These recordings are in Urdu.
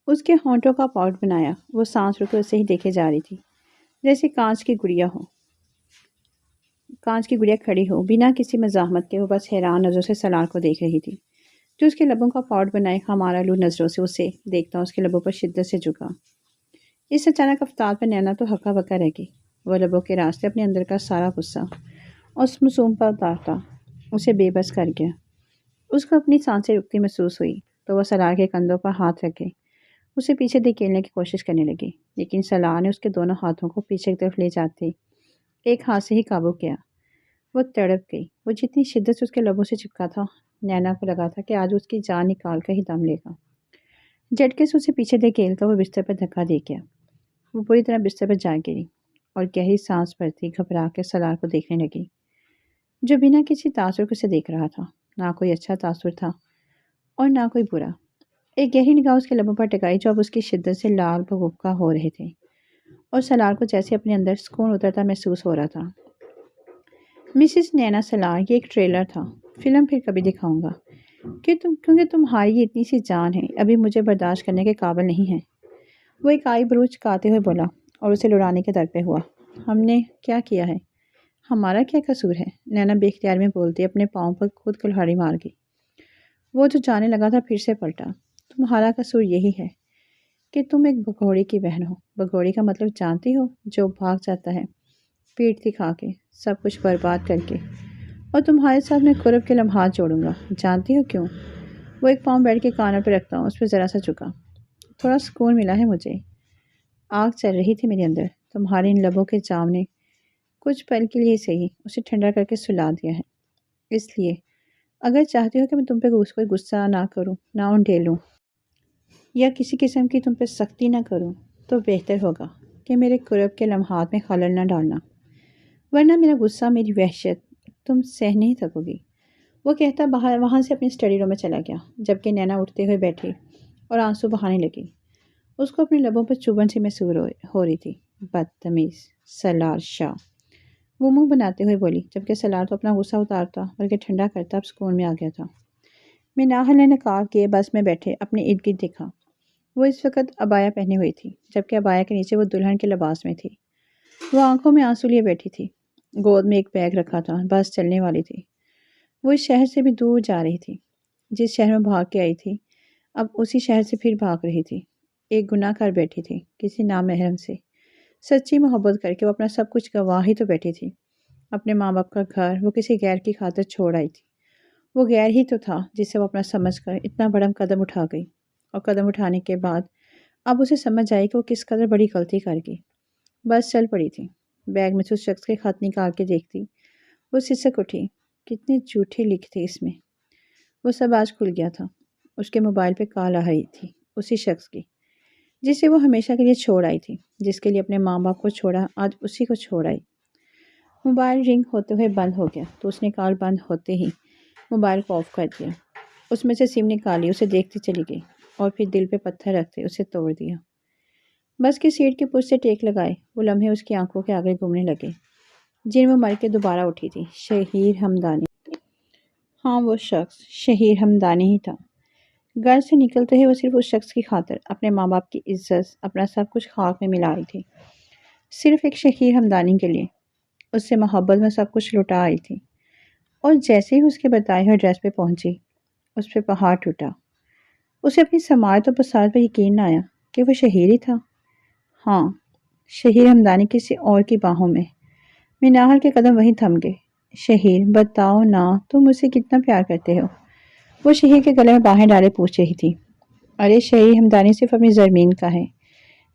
اس کے ہونٹوں کا پاؤٹ بنایا، وہ سانس روکے اسے ہی دیکھے جا رہی تھی، جیسے کانچ کی گڑیا کھڑی ہو بنا کسی مزاحمت کے۔ وہ بس حیران نظروں سے سلار کو دیکھ رہی تھی، جو اس کے لبوں کا پاؤٹ بنائے خمار آلو نظروں سے اسے دیکھتا اس کے لبوں پر شدت سے جھکا۔ اس اچانک افطار پر نینا تو ہکا بکا رہ گئی۔ وہ لبوں کے راستے اپنے اندر کا سارا غصہ اس معصوم پر اتارتا اسے بے بس کر گیا۔ اس کو اپنی سانسیں رکتی محسوس ہوئی تو وہ سلار کے کندھوں پر ہاتھ رکھے اسے پیچھے دھکیلنے کی کوشش کرنے لگی، لیکن سلار نے اس کے دونوں ہاتھوں کو پیچھے کی طرف لے جاتے ایک ہاتھ سے ہی قابو کیا۔ وہ تڑپ گئی۔ وہ جتنی شدت سے اس کے لبوں سے چپکا تھا، نینا کو لگا تھا کہ آج اس کی جان نکال کر ہی دم لے گا۔ جھٹکے سے اسے پیچھے دھکیلتا وہ بستر پر دھکا دے گیا۔ وہ پوری طرح بستر پر جا گری اور گہری سانس بھرتی گھبرا کے سلار کو دیکھنے لگی، جو بنا کسی تاثر کے اسے دیکھ رہا تھا۔ نہ کوئی اچھا تاثر تھا اور نہ کوئی برا۔ ایک گہری نگاہ اس کے لبوں پر ٹکائی جو اب اس کی شدت سے لال بھگبکا ہو رہے تھے، اور سلار کو جیسے اپنے اندر سکون اترتا محسوس ہو رہا تھا۔ مسز نینا سلار، یہ ایک ٹریلر تھا، فلم پھر کبھی دکھاؤں گا، کیونکہ تمہاری اتنی سی جان ہے ابھی مجھے برداشت کرنے کے قابل نہیں ہے۔ وہ ایک آئی بروچ کاتے ہوئے بولا اور اسے لڑانے کے در پہ ہوا۔ ہم نے کیا کیا ہے؟ ہمارا کیا قصور ہے؟ نینا بے اختیار میں بولتی اپنے پاؤں پر خود کلہاڑی مار گئی۔ وہ جو جانے لگا تھا پھر سے پلٹا۔ تمہارا قصور یہی ہے کہ تم ایک بگوڑی کی بہن ہو۔ بگوڑی کا مطلب جانتی ہو؟ جو بھاگ جاتا ہے پیٹ دکھا کے، سب کچھ برباد کر کے، اور تمہارے ساتھ میں قرب کے لمحات جوڑوں گا۔ جانتی ہو کیوں؟ وہ ایک پاؤں بیٹھ کے کانوں پہ رکھتا ہوں، اس پہ ذرا سا جھکا۔ تھوڑا سکون ملا ہے مجھے۔ آگ چل رہی تھی میرے اندر، تمہارے ان لبوں کے جام نے کچھ پل کے لیے صحیح اسے ٹھنڈا کر کے سلا دیا ہے۔ اس لیے اگر چاہتی ہو کہ میں تم پہ کوئی غصہ نہ کروں، نہ انڈھیلوں یا کسی قسم کی تم پہ سختی نہ کروں، تو بہتر ہوگا کہ میرے قرب کے لمحات میں خلل نہ ڈالنا، ورنہ میرا غصہ، میری وحشت تم سہ نہیں سکو گی۔ وہ کہتا وہاں سے اپنی اسٹڈی روم میں چلا گیا، جبکہ نینا اٹھتے ہوئے بیٹھی اور آنسو بہانے لگی۔ اس کو اپنے لبوں پر چبھن سی محسوس ہو رہی تھی۔ بدتمیز سلار شاہ، وہ منہ بناتے ہوئے بولی، جبکہ سلار تو اپنا غصہ اتارتا بلکہ ٹھنڈا کرتا اب سکون میں آ گیا تھا۔ مناہل نے نقاب کیے بس میں بیٹھے اپنے ارد گرد دیکھا۔ وہ اس وقت عبایا پہنی ہوئی تھی، جبکہ عبایا کے نیچے وہ دلہن کے لباس میں تھی۔ وہ آنکھوں میں آنسو لیے بیٹھی تھی، گود میں ایک بیگ رکھا تھا، بس چلنے والی تھی۔ وہ اس شہر سے بھی دور جا رہی تھی، جس شہر میں بھاگ کے آئی تھی اب اسی شہر سے پھر بھاگ رہی تھی۔ ایک گناہ کر بیٹھی تھی، کسی نامحرم سے سچی محبت کر کے وہ اپنا سب کچھ گنوا ہی تو بیٹھی تھی۔ اپنے ماں باپ کا گھر وہ کسی غیر کی خاطر چھوڑ آئی تھی۔ وہ غیر ہی تو تھا جسے وہ اپنا سمجھ کر اتنا بڑا قدم اٹھا گئی، اور قدم اٹھانے کے بعد اب اسے سمجھ آئی کہ وہ کس قدر بڑی غلطی کر گئی۔ بس چل پڑی تھی، بیگ میں سے اس شخص کے خط نکال کے دیکھتی وہ سسک اٹھی۔ کتنے جھوٹے لکھ تھے اس میں۔ وہ سب آج کھل گیا تھا۔ اس کے موبائل پہ کال آ رہی تھی، اسی شخص کی جسے وہ ہمیشہ کے لیے چھوڑ آئی تھی، جس کے لیے اپنے ماں باپ کو چھوڑا، آج اسی کو چھوڑ آئی۔ موبائل رنگ ہوتے ہوئے بند ہو گیا تو اس نے کال بند ہوتے ہی موبائل کو آف کر دیا۔ اس میں سے سم نکالی، اسے دیکھتی چلی گئی اور پھر دل پہ پتھر رکھتے اسے توڑ دیا۔ بس کی سیٹ کے پشت سے ٹیک لگائے وہ لمحے اس کی آنکھوں کے آگے گھومنے لگے جن وہ مر کے دوبارہ اٹھی تھی۔ شہیر ہمدانی، ہاں وہ شخص شہیر ہمدانی ہی تھا۔ گھر سے نکلتے ہی وہ صرف اس شخص کی خاطر اپنے ماں باپ کی عزت، اپنا سب کچھ خاک میں ملا رہی تھی، صرف ایک شہیر ہمدانی کے لیے۔ اس سے محبت میں سب کچھ لٹا آئی تھی، اور جیسے ہی اس کے بتائے ہوئے ایڈریس پہ پہنچی اس پہ پہاڑ ٹوٹا۔ اسے اپنی سماعت و بصارت پر یقین نہ آیا کہ وہ شہیر ہی تھا۔ ہاں، شہیر ہمدانی کسی اور کی باہوں میں۔ مناہل کے قدم وہیں تھم گئے۔ شہیر، بتاؤ نا تم مجھ سے کتنا پیار کرتے ہو؟ وہ شہیر کے گلے میں باہیں ڈالے پوچھ رہی تھی۔ ارے شہیر ہمدانی صرف اپنی زرمین کا ہے۔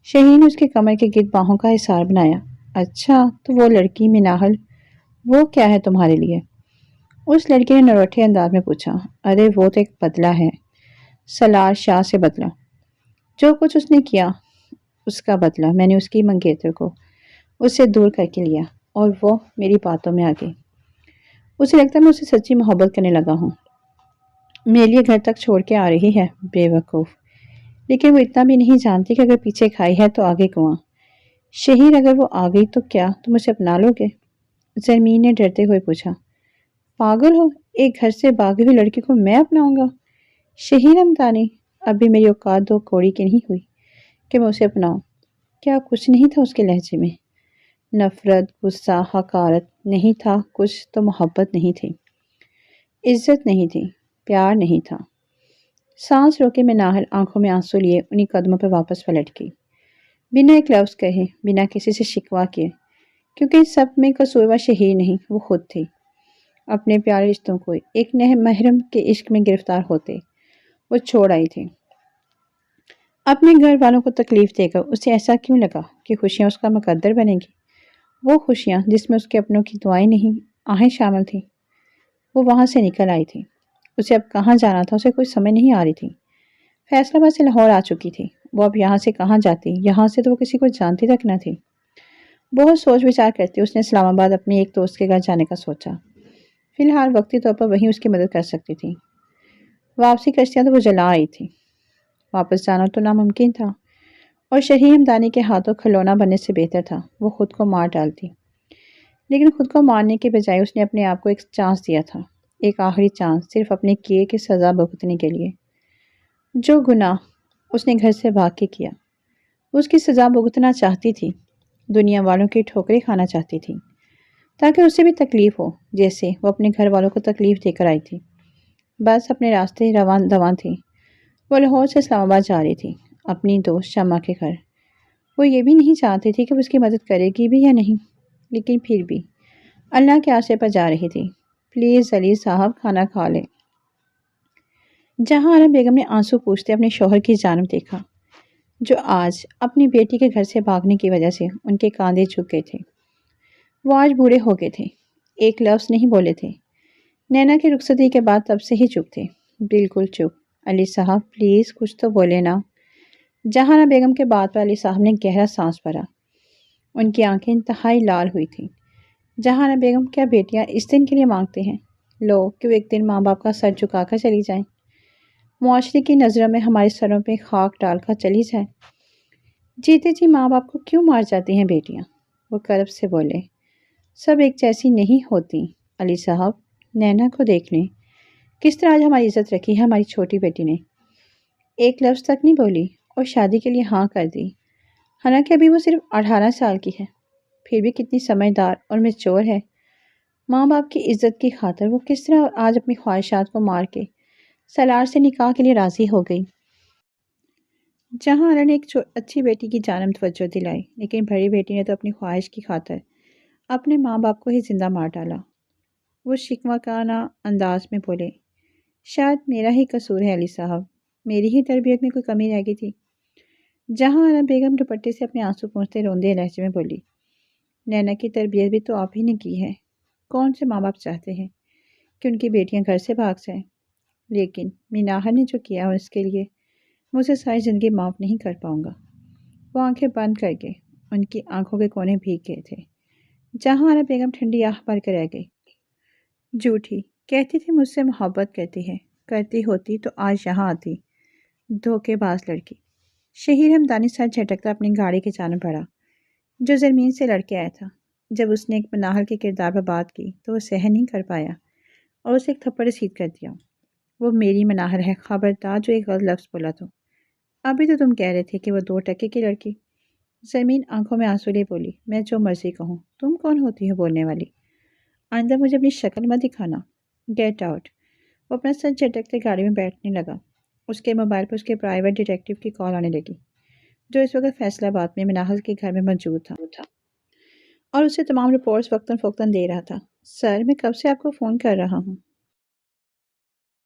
شہیر نے اس کے کمر کے گرد باہوں کا حصار بنایا۔ اچھا، تو وہ لڑکی مناہل، وہ کیا ہے تمہارے لیے؟ اس لڑکی نے نروٹھے انداز میں پوچھا۔ ارے وہ تو ایک بدلہ ہے، سلار شاہ سے بدلہ۔ جو کچھ اس نے کیا اس کا بدلہ میں نے اس کی منگیتر کو اس سے دور کر کے لیا، اور وہ میری باتوں میں آ گئی۔ اسے لگتا ہے میں اسے سچی محبت کرنے لگا ہوں۔ میرے لیے گھر تک چھوڑ کے آ رہی ہے، بے وقوف۔ لیکن وہ اتنا بھی نہیں جانتی کہ اگر پیچھے کھائی ہے تو آگے کنواں۔ شہیر، اگر وہ آ گئی تو کیا تم اسے اپنا لو گے؟ زرمین نے ڈرتے ہوئے پوچھا۔ پاگل ہو، ایک گھر سے بھاگی ہوئی لڑکی کو میں اپناؤں گا؟ شہیر ہمدانی، اب بھی میری اوقات دو کوڑی کی نہیں ہوئی کہ میں اسے اپناؤں۔ کیا کچھ نہیں تھا اس کے لہجے میں؟ نفرت، غصہ، حقارت نہیں تھا کچھ تو محبت نہیں تھی، عزت نہیں تھی، پیار نہیں تھا۔ سانس روکے میں ناہل آنکھوں میں آنسو لیے انہی قدموں پہ واپس پلٹ گئی، بنا ایک لفظ کہے، بنا کسی سے شکوہ کیے، کیونکہ اس سب میں قصوروار شہیر نہیں، وہ خود تھی۔ اپنے پیارے رشتوں کو ایک محرم کے عشق میں گرفتار ہوتے وہ چھوڑ آئی تھی۔ اپنے گھر والوں کو تکلیف دے کر اسے ایسا کیوں لگا کہ خوشیاں اس کا مقدر بنے گی؟ وہ خوشیاں جس میں اس کے اپنوں کی دعائیں نہیں، آہیں شامل تھیں، وہ وہاں سے نکل آئی تھی۔ اسے اب کہاں جانا تھا اسے کوئی سمجھ نہیں آ رہی تھی۔ فیصلہ آباد سے لاہور آ چکی تھی، وہ اب یہاں سے کہاں جاتی؟ یہاں سے تو وہ کسی کو جانتی تک نہ تھی۔ بہت سوچ وچار کرتے اس نے اسلام آباد اپنے ایک دوست کے گھر جانے کا سوچا۔ فی الحال وقتی طور پر وہیں اس کی مدد کر سکتی تھی۔ واپسی کشتیاں تو وہ جلا آئی تھی، واپس جانا تو ناممکن تھا، اور شہی ہمدانی کے ہاتھوں کھلونا بننے سے بہتر تھا وہ خود کو مار ڈالتی۔ لیکن خود کو مارنے کے بجائے اس نے اپنے آپ کو ایک چانس دیا تھا، ایک آخری چانس، صرف اپنے کیے کی سزا بھگتنے کے لیے۔ جو گناہ اس نے گھر سے بھاگ کے کیا، اس کی سزا بھگتنا چاہتی تھی، دنیا والوں کی ٹھوکریں کھانا چاہتی تھی، تاکہ اسے بھی تکلیف ہو جیسے وہ اپنے گھر والوں کو تکلیف دے کر آئی تھی۔ بس اپنے راستے روان دواں تھی۔ وہ لاہور سے اسلام آباد جا رہی تھی، اپنی دوست شمع کے گھر۔ وہ یہ بھی نہیں چاہتی تھی کہ وہ اس کی مدد کرے گی بھی یا نہیں، لیکن پھر بھی اللہ کے آسرے پر جا رہی تھی۔ پلیز علی صاحب کھانا کھا لیں۔ جہاں آرا بیگم نے آنسو پوچھتے اپنے شوہر کی جانب دیکھا، جو آج اپنی بیٹی کے گھر سے بھاگنے کی وجہ سے ان کے کاندھے جھک گئے تھے۔ وہ آج بوڑھے ہو گئے تھے، ایک لفظ نہیں بولے تھے۔ نینا کی رخصتی کے بعد تب سے ہی چپ تھے، بالکل چپ۔ علی صاحب پلیز کچھ تو بولے نا۔ جہاں بیگم کے بات پر علی صاحب نے گہرا سانس بھرا، ان کی آنکھیں انتہائی لال ہوئی تھیں۔ جہاں بیگم کیا بیٹیاں اس دن کے لیے مانگتے ہیں؟ لو کہ وہ ایک دن ماں باپ کا سر جھکا کر چلی جائیں، معاشرے کی نظروں میں ہمارے سروں پہ خاک ڈال کر چلی جائیں۔ جیتے جی ماں باپ کو کیوں مار جاتی ہیں بیٹیاں؟ وہ کرب سے بولے، سب ایک جیسی نہیں ہوتی علی صاحب، نینا کو دیکھ لیں، کس طرح آج ہماری عزت رکھی ہے ہماری چھوٹی بیٹی نے۔ ایک لفظ تک نہیں بولی اور شادی کے لیے ہاں کر دی، حالانکہ ابھی وہ صرف 18 سال کی ہے، پھر بھی کتنی سمجھدار اور میچور ہے۔ ماں باپ کی عزت کی خاطر وہ کس طرح آج اپنی خواہشات کو مار کے سالار سے نکاح کے لیے راضی ہو گئی۔ جہاں آرا نے ایک اچھی بیٹی کی جانب توجہ دلائی، لیکن بڑی بیٹی نے تو اپنی خواہش کی خاطر اپنے ماں باپ کو ہی زندہ مار ڈالا۔ وہ شکوہ کانہ انداز میں بولے، شاید میرا ہی قصور ہے علی صاحب، میری ہی تربیت میں کوئی کمی رہ گئی تھی۔ جہاں آرا بیگم دوپٹے سے اپنے آنسو پونچھتے روندے لہجے میں بولی، نینا کی تربیت بھی تو آپ ہی نے کی ہے۔ کون سے ماں باپ چاہتے ہیں کہ ان کی بیٹیاں گھر سے بھاگ جائیں؟ لیکن میناہر نے جو کیا اس کے لیے میں اسے ساری زندگی معاف نہیں کر پاؤں گا۔ وہ آنکھیں بند کر کے ان کی آنکھوں کے کونے بھیگ گئے تھے۔ جہاں آرا بیگم ٹھنڈی آہ بھر کر رہ گئی۔ جھوٹی کہتی تھی مجھ سے محبت کرتی ہوتی تو آج یہاں آتی، دھوکے باز لڑکی۔ شہیر ہمدانی سر جھٹکتا اپنی گاڑی کی جانب بڑھا، جو زمین سے لڑکے آیا تھا۔ جب اس نے ایک مناہل کے کردار پر بات کی تو وہ سہن نہیں کر پایا اور اسے ایک تھپڑ رسید کر دیا۔ وہ میری مناہل ہے، خبردار جو ایک غلط لفظ بولا تو۔ ابھی تو تم کہہ رہے تھے کہ وہ 2 ٹکے کی لڑکی۔ زمین آنکھوں میں آنسو لے بولی، میں جو مرضی کہوں، تم کون ہوتی ہو بولنے والی؟ آئندہ مجھے اپنی شکل مت دکھانا، گیٹ آؤٹ۔ وہ اپنا سر جھٹکتے گاڑی میں بیٹھنے لگا۔ اس کے موبائل پر اس کے پرائیویٹ ڈیٹیکٹیو کی کال آنے لگی، جو اس وقت فیصلہ آباد میں مناہل کے گھر میں موجود تھا اور اسے تمام رپورٹس وقتاً فوقتاً دے رہا تھا۔ سر، میں کب سے آپ کو فون کر رہا ہوں۔